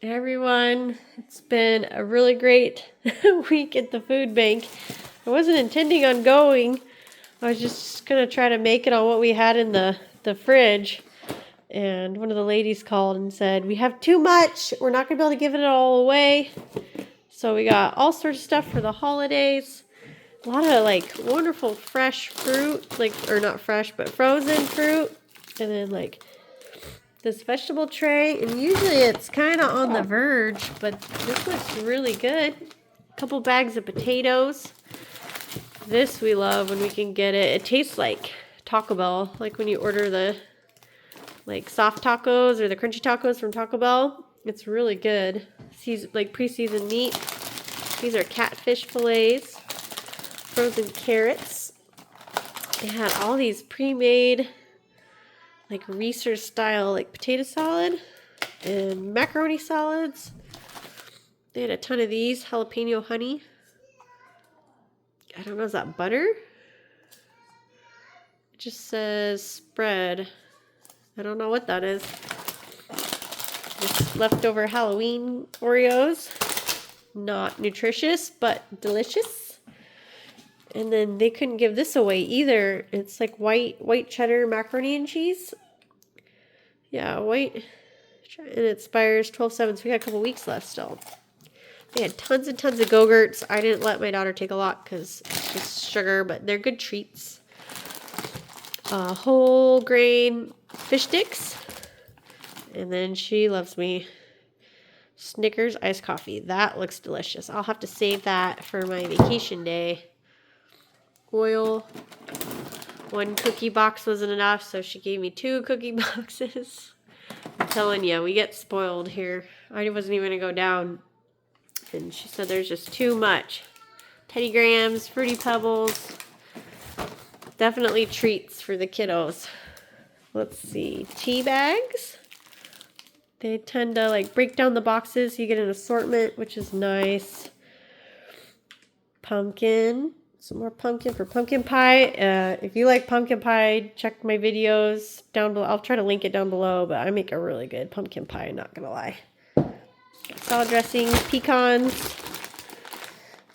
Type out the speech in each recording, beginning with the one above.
Everyone. It's been a really great week at the food bank. I wasn't intending on going. I was just going to try to make it on what we had in the fridge. And one of the ladies called and said, we have too much. We're not going to be able to give it all away. So we got all sorts of stuff for the holidays. A lot of like wonderful fresh fruit, or not fresh, but frozen fruit. And then like this vegetable tray, and usually it's kind of on the verge, but this looks really good. A couple bags of potatoes. This we love when we can get it. It tastes like Taco Bell, like when you order the like soft tacos or the crunchy tacos from Taco Bell. It's really good. Like pre-seasoned meat. These are catfish fillets, frozen carrots. They had all these pre-made like Reese's style like potato salad and macaroni salads. They had a ton of these. Jalapeno honey. I don't know, is that butter? It just says spread. I don't know what that is. Just leftover Halloween Oreos. Not nutritious, but delicious. And then they couldn't give this away either. It's like white cheddar macaroni and cheese. Yeah, white. And it expires 12/7, so we got a couple weeks left still. They had tons and tons of Go-Gurts. I didn't let my daughter take a lot because it's just sugar, but they're good treats. Whole grain fish sticks. And then she loves me. Snickers iced coffee. That looks delicious. I'll have to save that for my vacation day. Oil. One cookie box wasn't enough, so she gave me 2 cookie boxes. I'm telling you, we get spoiled here. I wasn't even going to go down. And she said there's just too much. Teddy Grahams, Fruity Pebbles. Definitely treats for the kiddos. Let's see. Tea bags. They tend to like break down the boxes. So you get an assortment, which is nice. Pumpkin. Some more pumpkin for pumpkin pie. If you like pumpkin pie, check my videos down below. I'll try to link it down below, but I make a really good pumpkin pie, not gonna lie. Salad dressing, pecans.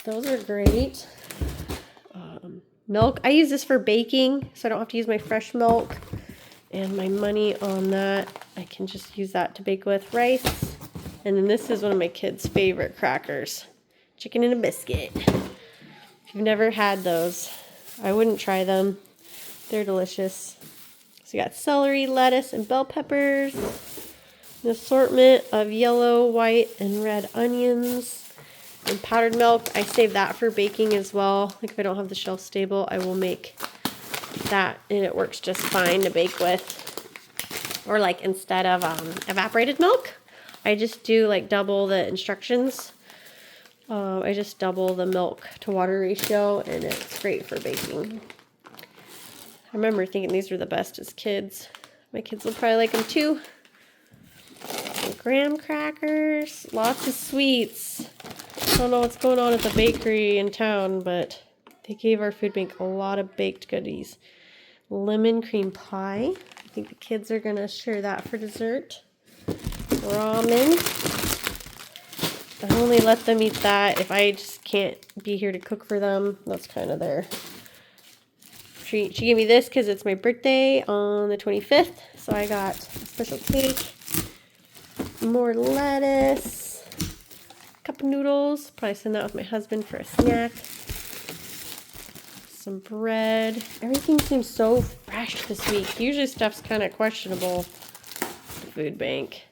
Those are great. Milk. I use this for baking, so I don't have to use my fresh milk. And my money on that, I can just use that to bake with rice. And then this is one of my kids' favorite crackers. Chicken and a biscuit. If you've never had those, I wouldn't try them. They're delicious. So you got celery, lettuce, and bell peppers. An assortment of yellow, white, and red onions. And powdered milk. I save that for baking as well. Like if I don't have the shelf stable, I will make that, and it works just fine to bake with. Or like instead of evaporated milk, I just do like double the instructions. I just double the milk to water ratio, and it's great for baking. I remember thinking these were the best as kids. My kids will probably like them too. Some graham crackers, lots of sweets. I don't know what's going on at the bakery in town, but they gave our food bank a lot of baked goodies. Lemon cream pie. I think the kids are going to share that for dessert. Ramen. I only let them eat that if I just can't be here to cook for them. That's kind of their treat. She gave me this because it's my birthday on the 25th. So I got a special cake. More lettuce. Cup of noodles. Probably send that with my husband for a snack. Some bread. Everything seems so fresh this week. Usually stuff's kind of questionable at the food bank.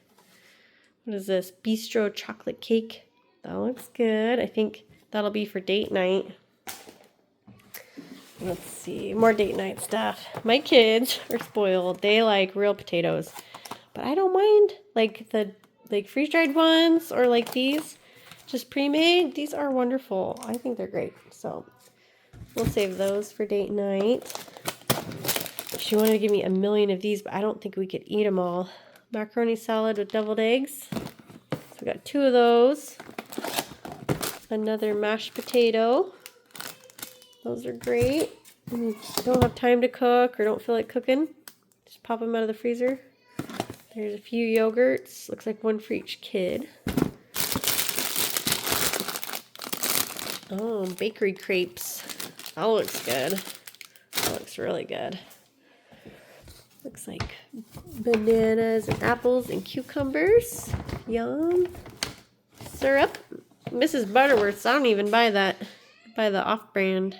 What is this? Bistro chocolate cake. That looks good. I think that'll be for date night. Let's see. More date night stuff. My kids are spoiled. They like real potatoes. But I don't mind like the freeze-dried ones or like these. Just pre-made. These are wonderful. I think they're great. So we'll save those for date night. She wanted to give me a million of these, but I don't think we could eat them all. Macaroni salad with deviled eggs. So we got 2 of those. Another mashed potato. Those are great. Don't have time to cook or don't feel like cooking. Just pop them out of the freezer. There's a few yogurts. Looks like one for each kid. Oh, bakery crepes. That looks good. That looks really good. Looks like bananas and apples and cucumbers. Yum. Syrup. Mrs. Butterworth's. I don't even buy that. I buy the off-brand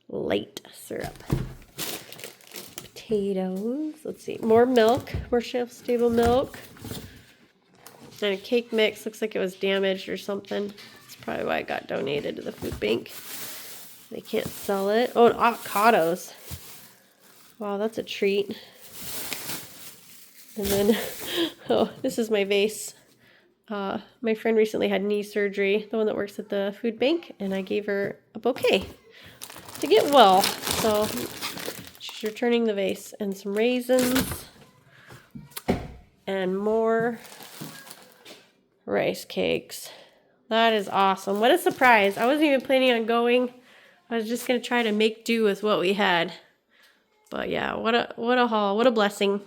light syrup. Potatoes. Let's see. More milk. More shelf-stable milk. And a cake mix. Looks like it was damaged or something. That's probably why it got donated to the food bank. They can't sell it. Oh, and avocados. Wow, that's a treat. And then, oh, this is my vase. My friend recently had knee surgery, the one that works at the food bank, and I gave her a bouquet to get well. So she's returning the vase and some raisins and more rice cakes. That is awesome. What a surprise. I wasn't even planning on going. I was just going to try to make do with what we had. But yeah, what a haul. What a blessing.